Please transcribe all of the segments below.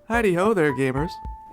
Heidi ho there, gamers.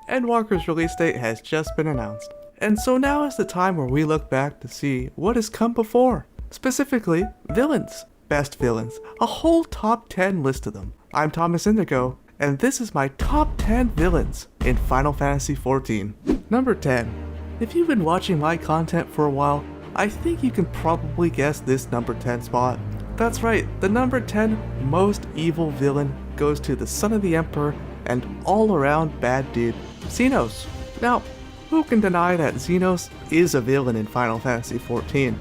Endwalker's release date has just been announced, and so now is the time where we look back to see what has come before. Specifically, villains. Best villains. A whole top 10 list of them. I'm Thomas Indigo, and this is my top 10 villains in Final Fantasy XIV. Number 10. If you've been watching my content for a while, I think you can probably guess this number 10 spot. That's right, the number 10 most evil villain goes to the son of the Emperor and all-around bad dude, Xenos. Now, who can deny that Xenos is a villain in Final Fantasy XIV?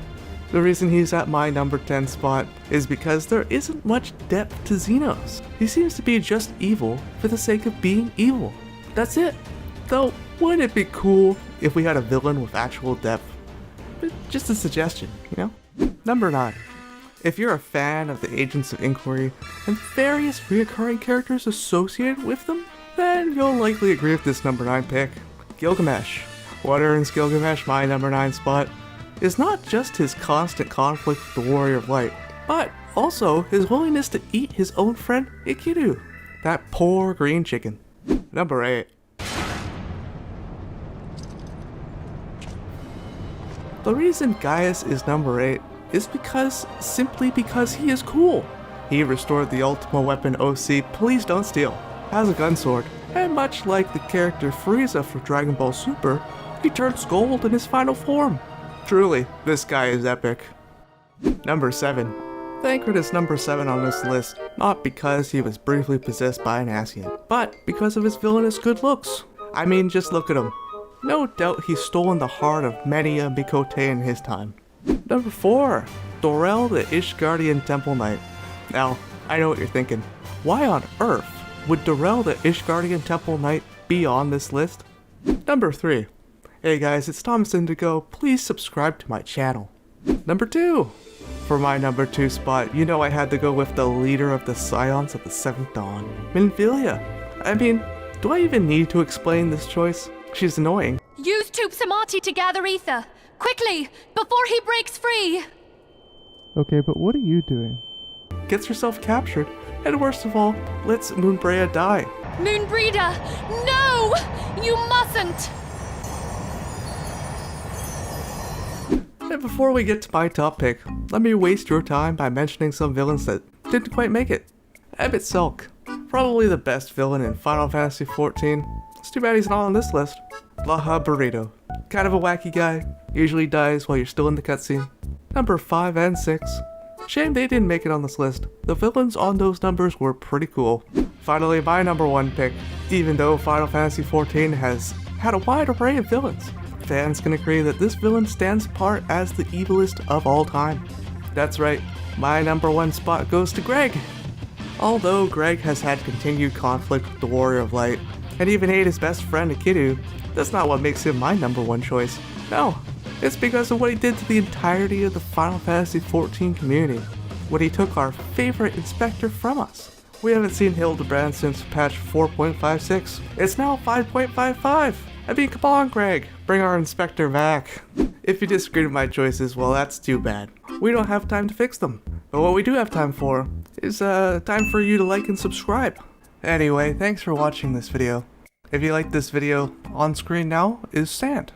The reason he's at my number 10 spot is because there isn't much depth to Xenos. He seems to be just evil for the sake of being evil. That's it. Though, wouldn't it be cool if we had a villain with actual depth? But just a suggestion, you know? Number 9. If you're a fan of the Agents of Inquiry and various reoccurring characters associated with them, then you'll likely agree with this number 9 pick. Gilgamesh. What earns Gilgamesh my number 9 spot is not just his constant conflict with the Warrior of Light, but also his willingness to eat his own friend Enkidu, that poor green chicken. Number 8. The reason Gaius is number 8 is simply because he is cool. He restored the Ultima weapon OC Please Don't Steal, has a gun sword, and much like the character Frieza for Dragon Ball Super, he turns gold in his final form. Truly, this guy is epic. Number 7. Thancred is number 7 on this list, not because he was briefly possessed by an Ascian, but because of his villainous good looks. I mean, just look at him. No doubt he's stolen the heart of many a Mikote in his time. Number 4. Dorel the Ishgardian Temple Knight. Now, I know what you're thinking. Why on earth would Dorel the Ishgardian Temple Knight be on this list? Number 3. Hey guys, it's Thomas Indigo. Please subscribe to my channel. Number 2. For my number 2 spot, you know I had to go with the leader of the Scions of the Seventh Dawn, Minfilia. I mean, do I even need to explain this choice? She's annoying. Use Tube Samati to gather ether. Quickly, before he breaks free! Okay, but what are you doing? Gets herself captured, and worst of all, lets Moonbrea die. Moonbreeder, no! You mustn't! And before we get to my top pick, let me waste your time by mentioning some villains that didn't quite make it. Emmett Selk, probably the best villain in Final Fantasy XIV. It's too bad he's not on this list. Laha Burrito, kind of a wacky guy, usually dies while you're still in the cutscene. Number 5 and 6. Shame they didn't make it on this list. The villains on those numbers were pretty cool. Finally, my number 1 pick. Even though Final Fantasy XIV has had a wide array of villains, fans can agree that this villain stands apart as the evilest of all time. That's right, my number 1 spot goes to Greg. Although Greg has had continued conflict with the Warrior of Light, and even ate his best friend Enkidu, that's not what makes him my number 1 choice. No, it's because of what he did to the entirety of the Final Fantasy XIV community, when he took our favorite inspector from us. We haven't seen Hildebrand since patch 4.56. It's now 5.55. I mean, come on, Greg, bring our inspector back. If you disagree with my choices, well, that's too bad. We don't have time to fix them. But what we do have time for is time for you to like and subscribe. Anyway, thanks for watching this video. If you like this video, on screen now is Sand.